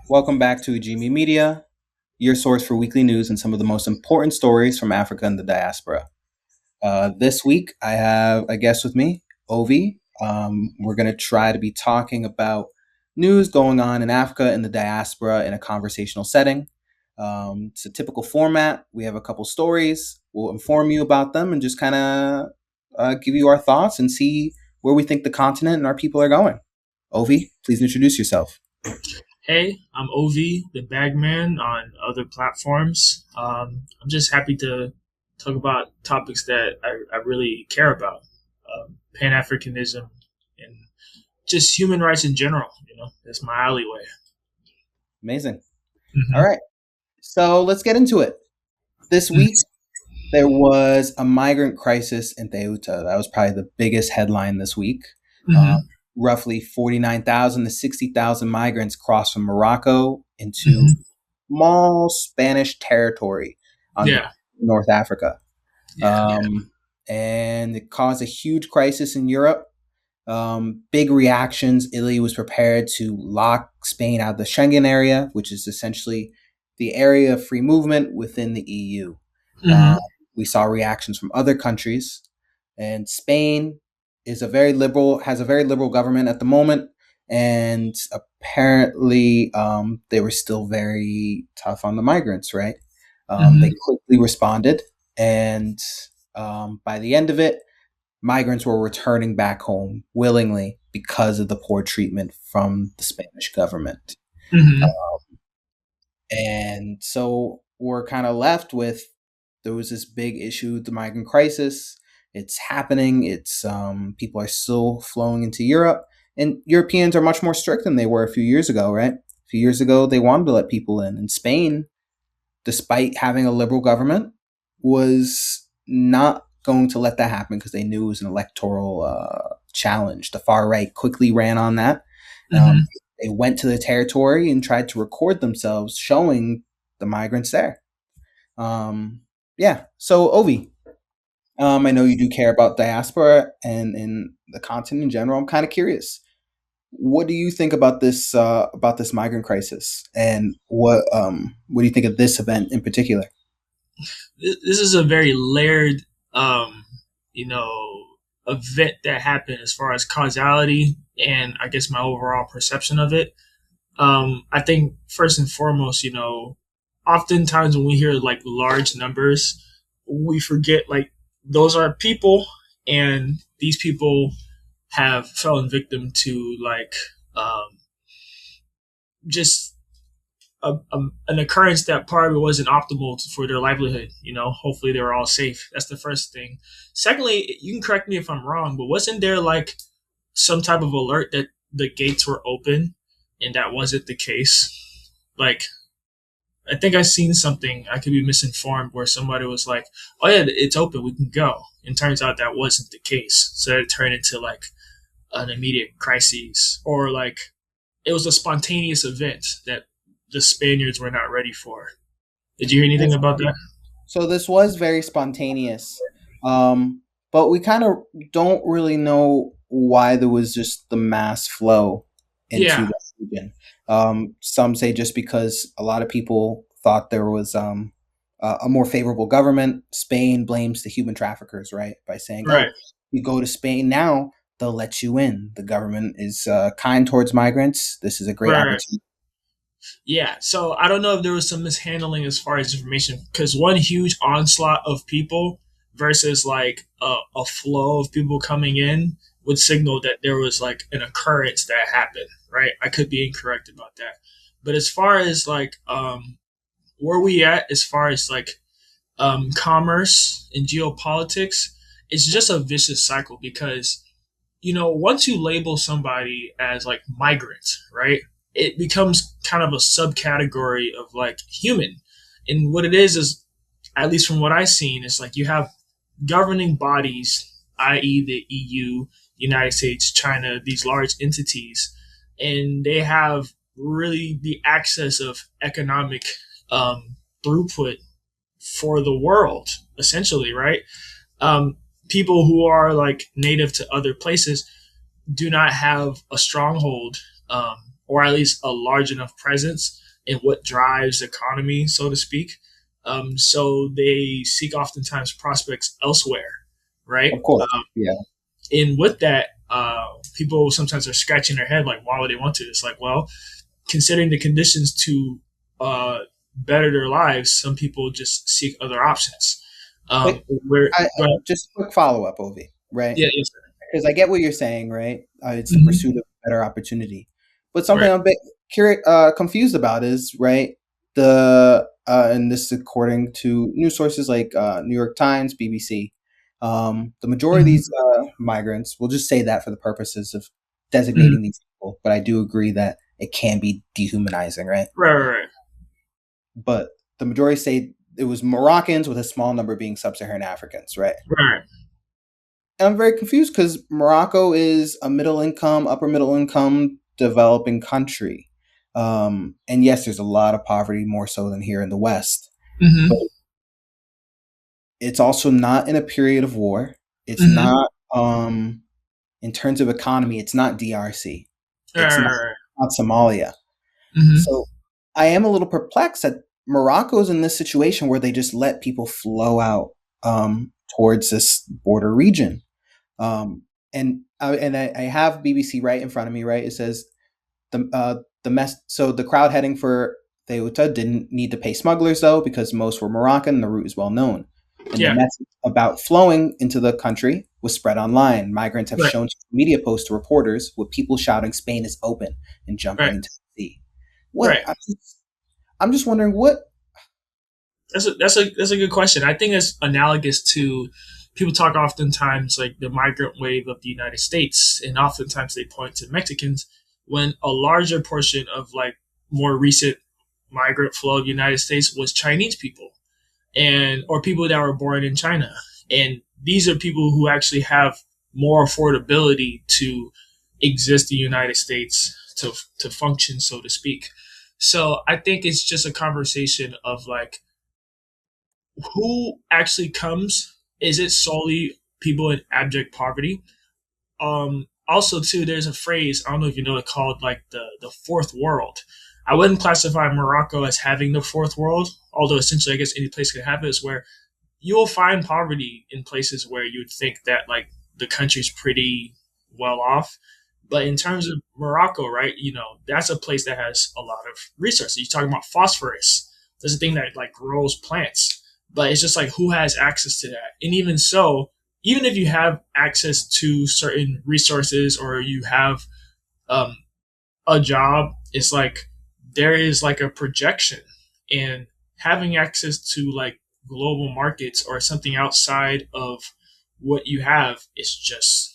Welcome back to Ujimi Media, your source for weekly news and some of the most important stories from Africa and the diaspora. This week, I have a guest with me, Ovi. We're going to try to be talking about news going on in Africa and the diaspora in a conversational setting. It's a typical format. We have a couple stories. We'll inform you about them and just kind of give you our thoughts and see where we think the continent and our people are going. Ovi, please introduce yourself. Hey, I'm OV, the bagman on other platforms. I'm just happy to talk about topics that I really care about. Pan Africanism and just human rights in general. That's my alleyway. Amazing. All hmm right. So let's get into it. This week, there was a migrant crisis in Ceuta. That was probably the biggest headline this week. Uh, hmm Roughly 49,000 to 60,000 migrants crossed from Morocco into hmm small Spanish territory on the Yeah, North Africa. yeah, And it caused a huge crisis in Europe. Big reactions. Italy was prepared to lock Spain out of the Schengen area, which is essentially the area of free movement within the EU. Uh, hmm we saw reactions from other countries, and Spain has a very liberal government at the moment, and apparently they were still very tough on the migrants. Right? They hmm quickly responded, and by the end of it, migrants were returning back home willingly because of the poor treatment from the Spanish government. hmm And so we're kind of left with there was this big issue, the migrant crisis. It's happening. It's people are still flowing into Europe, and Europeans are much more strict than they were a few years ago. Right? A few years ago, they wanted to let people in. And Spain, despite having a liberal government, was not going to let that happen because they knew it was an electoral challenge. The far right quickly ran on that. Um, hmm they went to the territory and tried to record themselves showing the migrants there. Um, yeah. So, Ovi, I know you do care about diaspora and the continent in general. I'm kind of curious. What do you think about this migrant crisis, and what do you think of this event in particular? This is a very layered, um, you know, event that happened as far as causality and I guess my overall perception of it. I think first and foremost, oftentimes when we hear like large numbers, we forget like those are people, and these people have fallen victim to like um, just an occurrence that probably wasn't optimal for their livelihood. Hopefully they were all safe. That's the first thing. Secondly, you can correct me if I'm wrong, but wasn't there like some type of alert that the gates were open, and that wasn't the case? Like, I think I seen something. I could be misinformed where somebody was like, "Oh yeah, it's open. We can go." And turns out that wasn't the case. So it turned into like an immediate crisis, or like it was a spontaneous event that the Spaniards were not ready for. Did you hear anything about that? So this was very spontaneous, but we kind of don't really know why there was just the mass flow into Yeah, the region. Some say just because a lot of people thought there was a more favorable government. Spain blames the human traffickers, right, by saying, right, "Oh, you go to Spain now, they'll let you in. The government is kind towards migrants. This is a great right. opportunity." Yeah, so I don't know if there was some mishandling as far as information because one huge onslaught of people versus like a flow of people coming in would signal that there was like an occurrence that happened, right? I could be incorrect about that. But as far as like where we at as far as like commerce and geopolitics, it's just a vicious cycle because once you label somebody as like migrant, right, it becomes kind of a subcategory of like human. And what it is, at least from what I've seen, is like you have governing bodies, i.e., the EU, United States, China, these large entities, and they have really the access of economic throughput for the world, essentially, right? Um, People who are like native to other places do not have a stronghold or at least a large enough presence in what drives the economy, so to speak. So they seek oftentimes prospects elsewhere, right? Of course. Yeah. And with that, people sometimes are scratching their head like, why would they want to? It's like, well, considering the conditions to uh, better their lives, some people just seek other options. But Where, but just a quick follow up, Ovi, right? yeah, yes, sir. Because I get what you're saying, right? It's the Mm-hmm. pursuit of better opportunity. But something Right. I'm a bit confused about is, right, and this is according to news sources like New York Times, BBC. The majority of these Mm-hmm. migrants, we'll just say that for the purposes of Mm-hmm. designating these people, but I do agree that it can be dehumanizing, right? Right, right, But the majority say it was Moroccans with a small number being sub-Saharan Africans, right? right, And I'm very confused because Morocco is a middle income, upper middle income developing country. And yes, there's a lot of poverty, more so than here in the West. But mm-hmm. it's also not in a period of war. It's Mm-hmm. not, in terms of economy, it's not DRC. Right, It's not, right, not Somalia. mm-hmm. So I am a little perplexed that Morocco's in this situation where they just let people flow out towards this border region. And I have BBC right in front of me. Right, it says the mess. So the crowd heading for Ceuta didn't need to pay smugglers though because most were Moroccan and the route is well known. And the Yeah, message about flowing into the country was spread online. Migrants have right, shown social media posts to reporters with people shouting "Spain is open" and jumping right, into the sea. What right. I'm just wondering what. That's a good question. I think it's analogous to people talk oftentimes like the migrant wave of the United States, and oftentimes they point to Mexicans when a larger portion of like more recent migrant flow of the United States was Chinese people and or people that were born in China. And these are people who actually have more affordability to exist in the United States to function, so to speak. So I think it's just a conversation of like who actually comes. Is it solely people in abject poverty? Also, too, there's a phrase I don't know if you know it called like the fourth world. I wouldn't classify Morocco as having the fourth world, although essentially I guess any place can have it. Is where you will find poverty in places where you would think that like the country's pretty well off. But in terms of Morocco, right, that's a place that has a lot of resources. You're talking about phosphorus. There's a thing that like grows plants. But it's just like who has access to that? And even so, even if you have access to certain resources or you have um, a job, it's like there is like a projection and having access to like global markets or something outside of what you have is just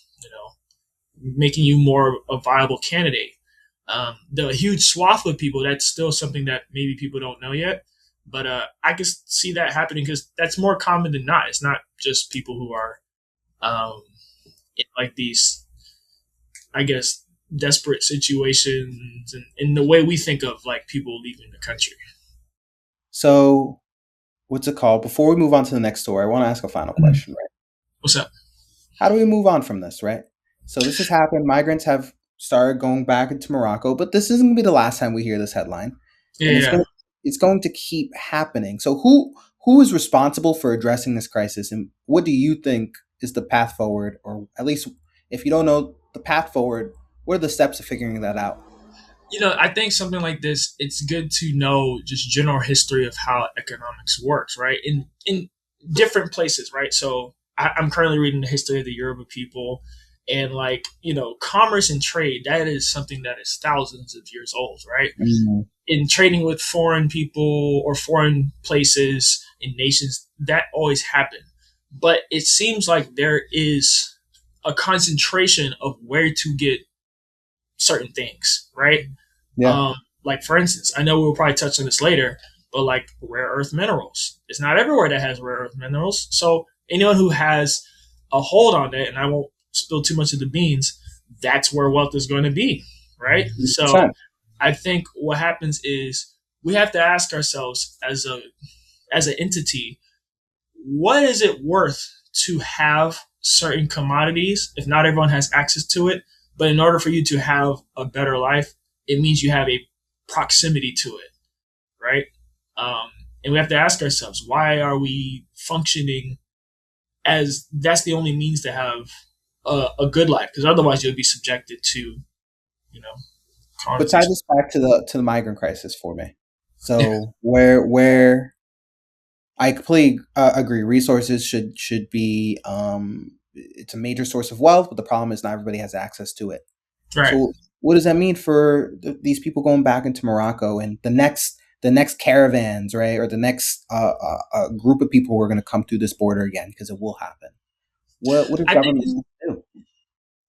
making you more a viable candidate. The huge swath of people, that's still something that maybe people don't know yet, but I can see that happening because that's more common than not. It's not just people who are in like these, I guess, desperate situations and in the way we think of like people leaving the country. So what's it called? Before we move on to the next story, I want to ask a final Mhm. question. Right? What's up? How do we move on from this? Right. So this has happened. Migrants have started going back into Morocco, but this isn't going to be the last time we hear this headline, Yeah, and yeah. it's going to keep happening. So who is responsible for addressing this crisis, and what do you think is the path forward, or at least if you don't know the path forward, what are the steps of figuring that out? I think something like this, it's good to know just general history of how economics works, right? In different places, right? So I'm currently reading the history of the Yoruba people, and like commerce and trade, that is something that is thousands of years old, right? Mm, In trading with foreign people or foreign places and nations, that always happened. But it seems like there is a concentration of where to get certain things, right? yeah, Um, like for instance, I know we'll probably touch on this later, but like rare earth minerals, it's not everywhere that has rare earth minerals. So anyone who has a hold on it, and I won't spill too much of the beans, that's where wealth is going to be, right? So 100%. I think what happens is we have to ask ourselves as an entity, what is it worth to have certain commodities if not everyone has access to it? But in order for you to have a better life, it means you have a proximity to it, right? Um, and we have to ask ourselves, why are we functioning as that's the only means to have a good life? Because otherwise, you'll be subjected to, you know, But tie colonization. this back to the migrant crisis for me. So where I completely agree, resources should be it's a major source of wealth, but the problem is not everybody has access to it. Right. So what does that mean for these people going back into Morocco and the next caravans, right, or the next group of people who are going to come through this border again because it will happen? What is I think government going to do?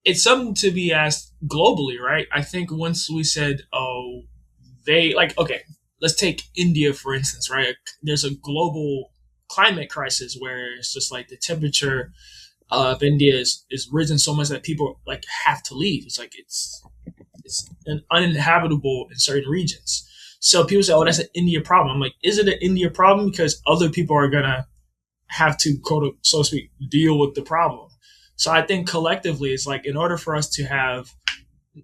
it's something to be asked globally, right? I think once we said, oh, they like, okay, let's take India for instance, right? There's a global climate crisis where it's just like the temperature of India is risen so much that people like have to leave. It's like it's uninhabitable in certain regions. So people say, "Oh, that's an India problem." I'm like, "Is it an India problem because other people are gonna have to, quote so to speak, deal with the problem?" So I think collectively, it's like in order for us to have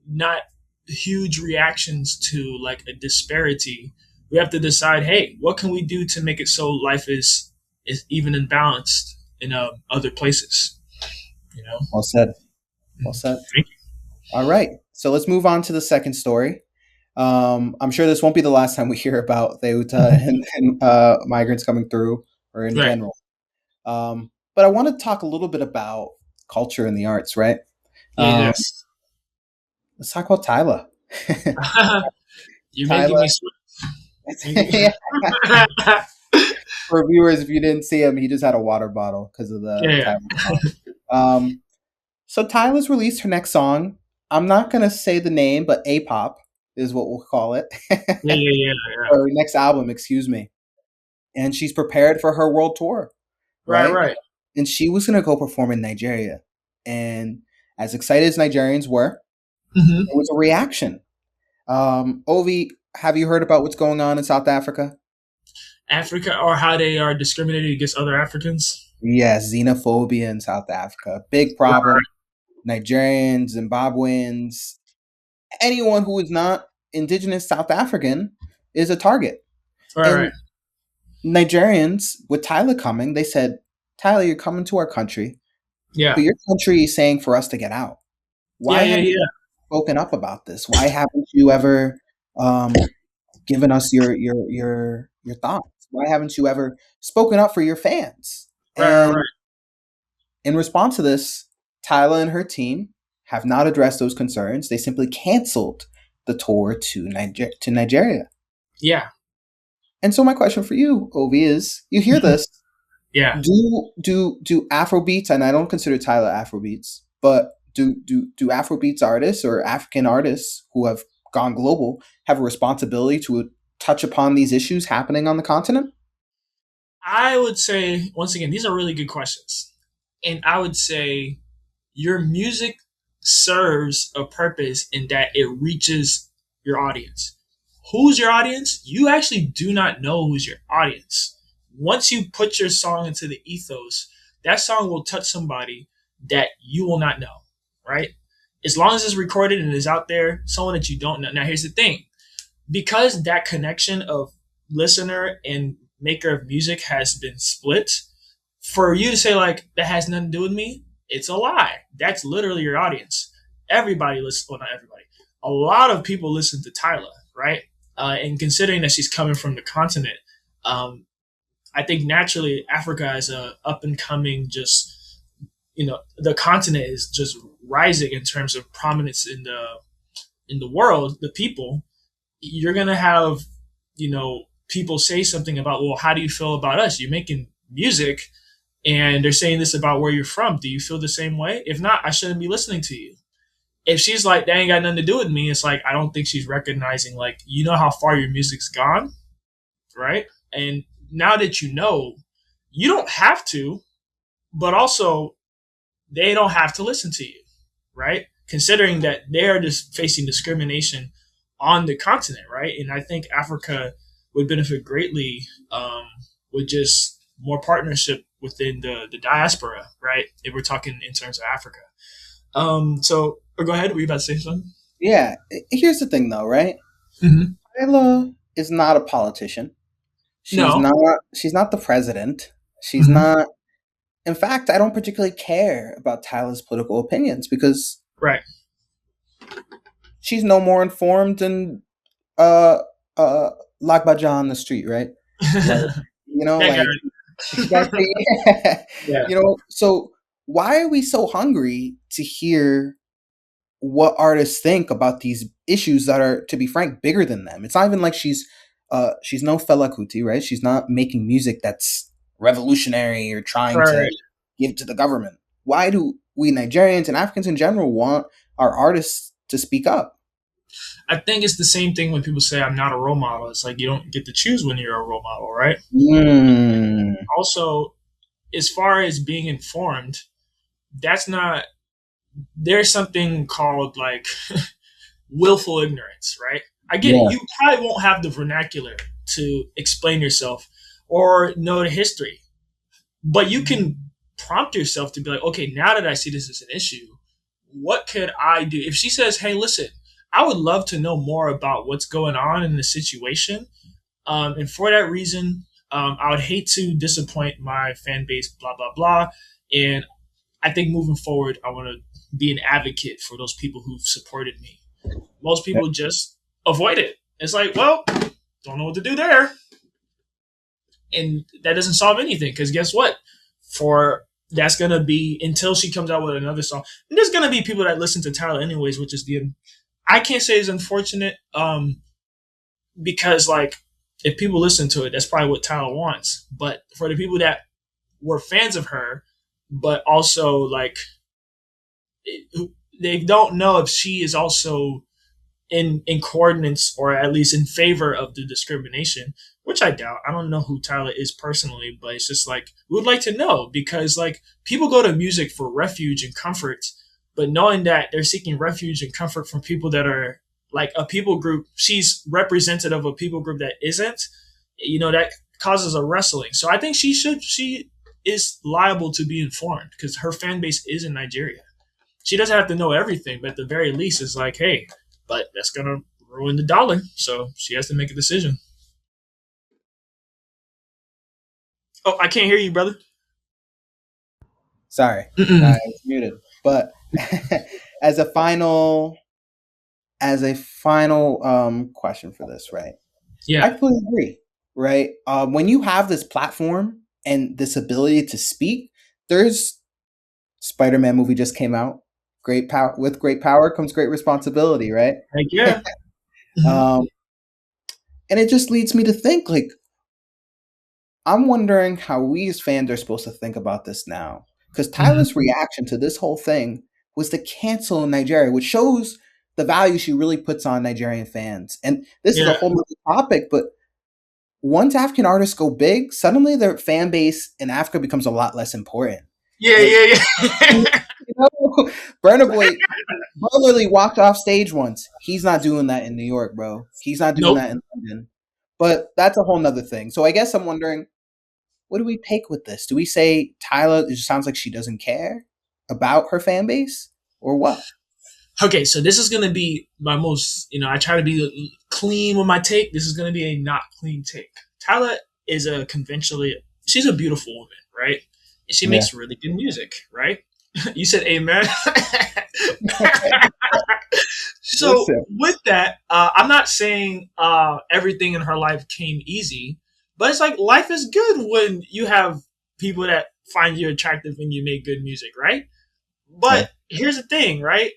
not huge reactions to like a disparity, we have to decide, hey, what can we do to make it so life is even and balanced in other places? You know. Well said. Well said. Thank All right. So let's move on to the second story. I'm sure this won't be the last time we hear about Ceuta you. and migrants coming through, or in Right. general. But I want to talk a little bit about culture and the arts, right? Yeah. Um, Yes. let's talk about Tyla. You're making Tyla, me sweat. Making yeah, for viewers, if you didn't see him, he just had a water bottle because of the yeah. Tyla song. Um, so Tyla's released her next song. I'm not gonna say the name, but A-pop is what we'll call it. Yeah. Yeah. Yeah. Yeah. Or next album, excuse me. And she's prepared for her world tour, Right. right? Right. And she was gonna go perform in Nigeria. And as excited as Nigerians were, Hmm. there was a reaction. Ovi, have you heard about what's going on in South Africa? Africa, or how they are discriminated against other Africans. Yes, xenophobia in South Africa. Big problem. Right. Nigerians, Zimbabweans, anyone who is not indigenous South African is a target. Right. Right. And Nigerians, with Tyler coming, they said, Tyler, you're coming to our country, Yeah. but your country is saying for us to get out. Yeah. Why Yeah. haven't Yeah. you spoken up about this? Why haven't you ever given us your thoughts? Why haven't you ever spoken up for your fans? Right. Right. And Right. in response to this, Tyla and her team have not addressed those concerns. They simply canceled the tour to Nigeria. Yeah. And so my question for you, Ovi, is you hear this, Yeah. do Afrobeats, and I don't consider Tyla Afrobeats, but do Afrobeats artists or African artists who have gone global have a responsibility to touch upon these issues happening on the continent? I would say once again, these are really good questions, and I would say your music serves a purpose in that it reaches your audience. Who's your audience? You actually do not know who's your audience. Once you put your song into the ethos, that song will touch somebody that you will not know, right? As long as it's recorded and is out there, someone that you don't know. Now, here's the thing, because that connection of listener and maker of music has been split, for you to say like that has nothing to do with me, it's a lie. That's literally your audience. Everybody listens. Well, not everybody. A lot of people listen to Tyla, right? And considering that she's coming from the continent, um, I think naturally Africa is a up and coming. Just the continent is just rising in terms of prominence in the world. The people, you're gonna have people say something about, well, how do you feel about us? You're making music and they're saying this about where you're from. Do you feel the same way? If not, I shouldn't be listening to you. If she's like, that ain't got nothing to do with me, it's like, I don't think she's recognizing, like, you know how far your music's gone, right? And now that you don't have to, but also they don't have to listen to you, right? Considering that they're just facing discrimination on the continent, right? And I think Africa would benefit greatly with just more partnership within the diaspora, right? If we're talking in terms of Africa. So, or go ahead. Were you about to say something? Yeah. Here's the thing, though, right? Hmm. Tyla is not a politician. She's No. not. She's not the president. She's Hmm. not. In fact, I don't particularly care about Tyla's political opinions because Right. she's no more informed than uh uh Lagbaja on the street, right? Like, That guy. like exactly. Yeah. So why are we so hungry to hear what artists think about these issues that are, to be frank, bigger than them? It's not even like she's no Fela Kuti, right? She's not making music that's revolutionary or trying to Right. give to the government. Why do we Nigerians and Africans in general want our artists to speak up? I think it's the same thing when people say I'm not a role model. It's like you don't get to choose when you're a role model, right? Mm, Also, as far as being informed, that's not. There's something called like willful ignorance, right? I get it. yeah, You probably won't have the vernacular to explain yourself or know the history, but you can prompt yourself to be like, okay, now that I see this as an issue, what could I do? If she says, hey, listen, I would love to know more about what's going on in the situation. And for that reason, I would hate to disappoint my fan base, blah, blah, blah. And I think moving forward, I want to be an advocate for those people who've supported me. Most people just avoid it. It's like, well, don't know what to do there. And that doesn't solve anything because guess what? For that's gonna be until she comes out with another song. And there's gonna be people that listen to Tyler anyways, which is the I can't say is unfortunate, because like if people listen to it, that's probably what Tyler wants. But for the people that were fans of her, but also like they don't know if she is also in coordinates or at least in favor of the discrimination, which I doubt. I don't know who Tyler is personally, but it's just like we would like to know because like people go to music for refuge and comfort, but knowing that they're seeking refuge and comfort from people that are like a people group, she's representative of a people group that isn't, that causes a wrestling. So I think she is liable to be informed because her fan base is in Nigeria. She doesn't have to know everything, but at the very least, it's like, hey, but that's gonna ruin the dollar. So she has to make a decision. Oh, I can't hear you, brother. sorry, I Mm-mm. was muted. But as a final, question for this, right? I Yeah, completely agree, right? When you have this platform and this ability to speak, there's Spider-Man movie just came out. Great power with great power comes great responsibility, right? heck yeah. Mhm. um, and it just leads me to think, like, I'm wondering how we as fans are supposed to think about this now. Because Mhm. Tyler's reaction to this whole thing was to cancel Nigeria, which shows the value she really puts on Nigerian fans. And this is a Yeah, whole other topic, but once African artists go big, suddenly their fan base in Africa becomes a lot less important. yeah, Like, yeah, you yeah. know, Burna Boy literally walked off stage once. He's not doing that in New York, bro. He's not doing Nope. that in London. But that's a whole nother thing. So I guess I'm wondering, what do we take with this? Do we say Tyler, it just sounds like she doesn't care about her fan base, or what? Okay, so this is gonna be my most. I try to be clean with my take. This is gonna be a not clean take. Tyler is a conventionally. She's a beautiful woman, right? And she Yeah. makes really good music, right? You said amen. So Listen. with that, I'm not saying everything in her life came easy, but it's like life is good when you have people that find you attractive and you make good music, right? Yeah. But here's the thing, right?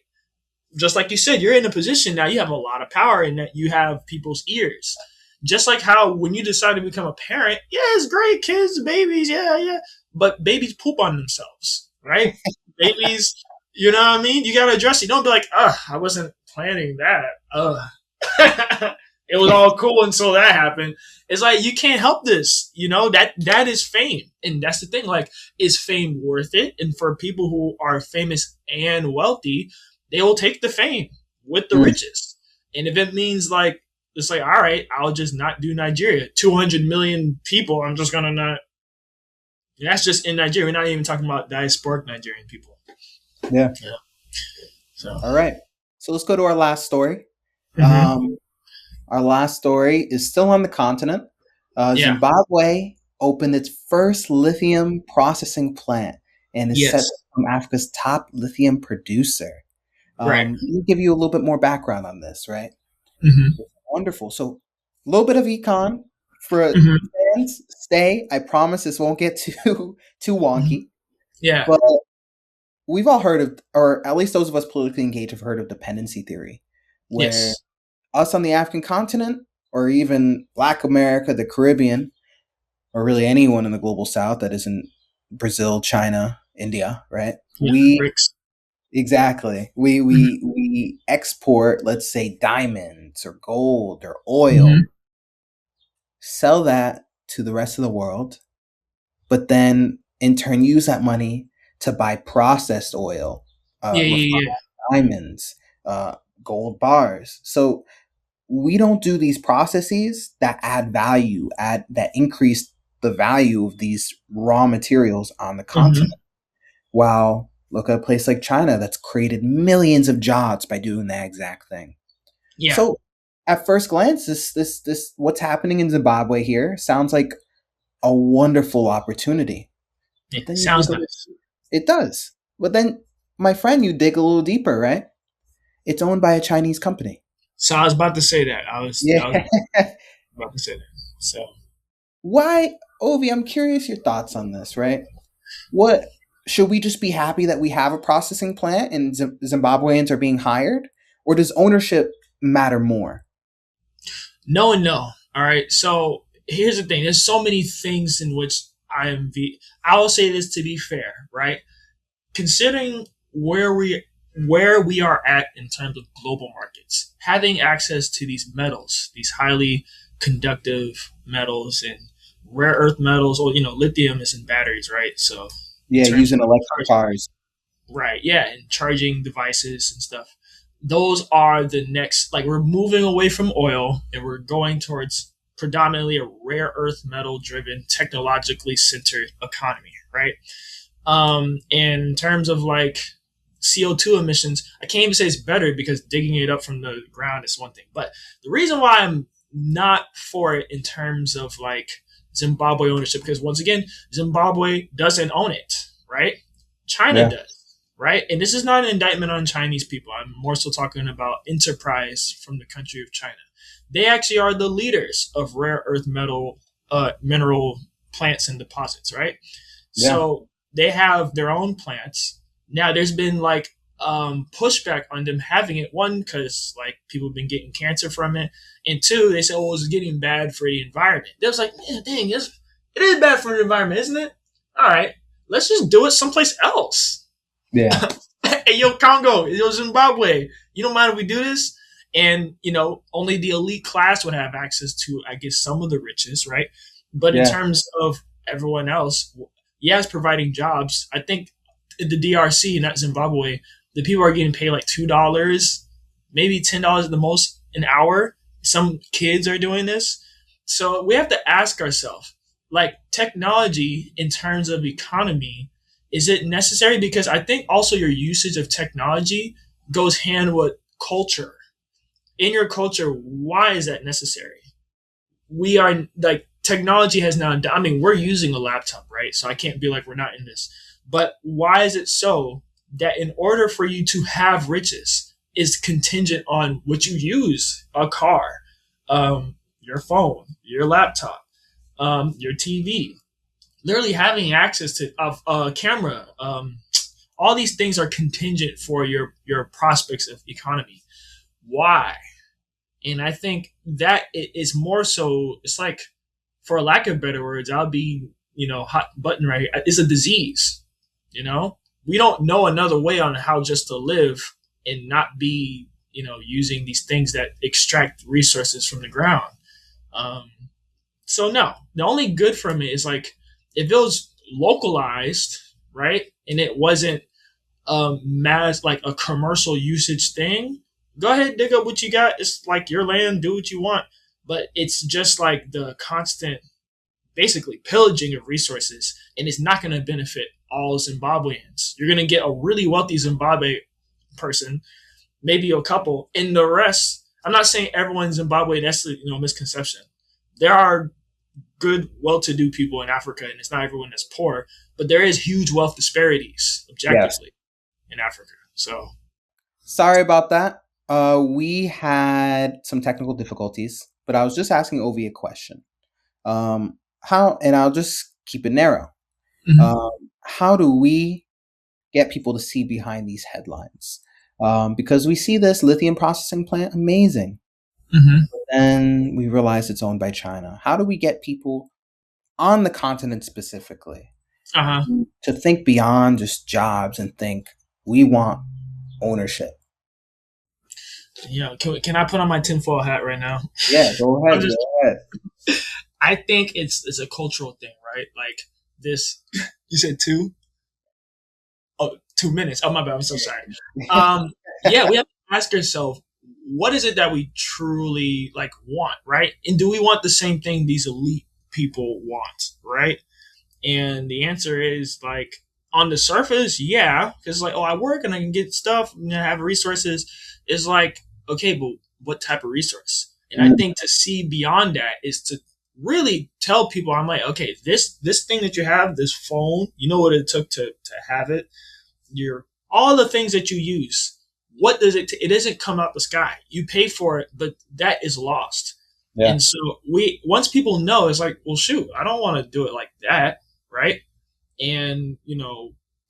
Just like you said, you're in a position now, you have a lot of power and that you have people's ears. Just like how when you decide to become a parent, yeah, it's great, kids, babies, yeah, yeah. But babies poop on themselves, right? Babies, you know what I mean? You gotta address it. Don't be like, I wasn't planning that. It was all cool until that happened. It's like you can't help this. That is fame. And that's the thing. Like, is fame worth it? And for people who are famous and wealthy, they will take the fame with the Mm. riches. And if it means like it's like, all right, I'll just not do Nigeria. 200 million people, I'm just gonna not. That's just in Nigeria. We're not even talking about diasporic Nigerian people. Yeah. Yeah. So All right. So let's go to our last story. Mm-hmm. Um, our last story is still on the continent. Yeah. Zimbabwe opened its first lithium processing plant and is set to Yes. become Africa's top lithium producer. Right. Let me give you a little bit more background on this, right? Mm-hmm. Wonderful. So, a little bit of econ for Mm-hmm. fans. Stay. I promise this won't get too Mm-hmm. wonky. Yeah. But we've all heard of, or at least those of us politically engaged have heard of dependency theory, where Yes. us on the African continent, or even Black America, the Caribbean, or really anyone in the global South that isn't Brazil, China, India, right? Yeah. We Bricks. exactly we Mm-hmm. we we export, let's say, diamonds or gold or oil, Mm-hmm. sell that to the rest of the world, but then in turn use that money to buy processed oil, Yeah. refined Yeah. Yeah. diamonds, uh, gold bars. So we don't do these processes that add value, add that increase the value of these raw materials on the Mm-hmm. continent. While look at a place like China that's created millions of jobs by doing that exact thing. Yeah. So at first glance, this what's happening in Zimbabwe here sounds like a wonderful opportunity. Yeah. But then you dig Sounds a little, nice. it does. But then, my friend, you dig a little deeper, right? It's owned by a Chinese company. So I was about to say that. I was Yeah. about to say that. So Why, Ovi? I'm curious your thoughts on this, right? What should we just be happy that we have a processing plant and Zimbabweans are being hired, or does ownership matter more? no and no. All right. So here's the thing. There's so many things in which I will say this to be fair, right? Considering where we are at in terms of global markets, having access to these metals, these highly conductive metals and rare earth metals, or lithium is in batteries, right? So in Yeah, terms of using electric charging, cars. right, yeah, and charging devices and stuff. Those are the next, like, we're moving away from oil and we're going towards predominantly a rare earth metal driven, technologically centered economy, right? In terms of like CO2 emissions, I can't even say it's better because digging it up from the ground is one thing. But the reason why I'm not for it in terms of like Zimbabwe ownership, because once again, Zimbabwe doesn't own it, right? China Yeah, does, right? And this is not an indictment on Chinese people. I'm more so talking about enterprise from the country of China. They actually are the leaders of rare earth mineral plants and deposits, right? yeah, So they have their own plants. Now there's been like pushback on them having it. One, because like people have been getting cancer from it, and two, they said, "Oh, it's getting bad for the environment." They was like, "Man, dang, it is bad for the environment, isn't it? All right, let's just do it someplace else." yeah, Hey, yo, Congo, yo, Zimbabwe, you don't mind if we do this? And only the elite class would have access to, I guess, some of the riches, right? But in yeah, terms of everyone else, yes, providing jobs. I think in the DRC, not Zimbabwe, the people are getting paid like $2, maybe $10 at the most an hour. Some kids are doing this. So we have to ask ourselves, like, technology in terms of economy, is it necessary? Because I think also your usage of technology goes hand with culture. In your culture, why is that necessary? We are like, technology has now, I mean, we're using a laptop, right? So I can't be like we're not in this. But why is it so that in order for you to have riches is contingent on what you use? A car, your phone, your laptop, your TV, literally having access to a camera. All these things are contingent for your prospects of economy. Why? And I think that is more so, it's like, for lack of better words, I'll be, hot button right here. It's a disease, you know? We don't know another way on how just to live and not be, using these things that extract resources from the ground. Um, so no, the only good from it is like, if it was localized, right? And it wasn't mass, like a commercial usage thing, go ahead, dig up what you got. It's like your land, do what you want. But it's just like the constant, basically, pillaging of resources, and it's not going to benefit all Zimbabweans. You're going to get a really wealthy Zimbabwe person, maybe a couple, and the rest. I'm not saying everyone in Zimbabwe. That's the misconception. There are good, well-to-do people in Africa, and it's not everyone that's poor, but there is huge wealth disparities Yes. objectively in Africa. So Sorry about that. We had some technical difficulties, but I was just asking Ovi a question. How, and I'll just keep it narrow. mhm. Um, how do we get people to see behind these headlines? Because we see this lithium processing plant, amazing. Mhm. Then we realize it's owned by China. How do we get people on the continent specifically Uh-huh. to think beyond just jobs and think we want ownership? Can I put on my tinfoil hat right now? Yeah, go I'm ahead. Go just ahead. I think it's a cultural thing, right? Like this you said 2 minutes. Oh my bad, I'm so sorry. Um yeah, we have to ask ourselves, what is it that we truly like want, right? And do we want the same thing these elite people want, right? And the answer is like on the surface, yeah, because like, oh, I work and I can get stuff and I have resources. Is like, okay, but what type of resource? And I Mm, think to see beyond that is to really tell people, I'm like, okay, this thing that you have, this phone, you know what it took to have it. Your all the things that you use. What does it? It doesn't come out the sky. You pay for it, but that is lost. yeah. And so we once people know, it's like, well, shoot, I don't want to do it like that, right? And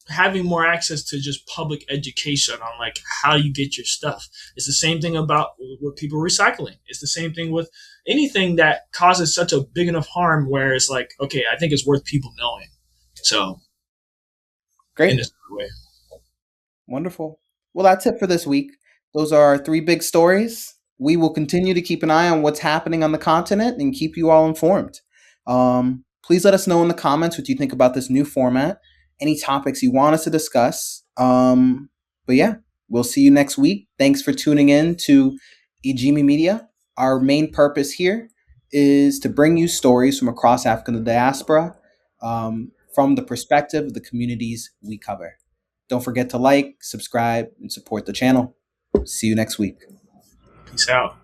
having more access to just public education on like how you get your stuff. It's the same thing about with people recycling. It's the same thing with anything that causes such a big enough harm where it's like, okay, I think it's worth people knowing. So in Great. this way. Wonderful. Well, that's it for this week. Those are our three big stories. We will continue to keep an eye on what's happening on the continent and keep you all informed. Please let us know in the comments what you think about this new format, any topics you want us to discuss. But yeah, we'll see you next week. Thanks for tuning in to Ijimi Media. Our main purpose here is to bring you stories from across Africa and the diaspora from the perspective of the communities we cover. Don't forget to like, subscribe, and support the channel. See you next week. Peace out.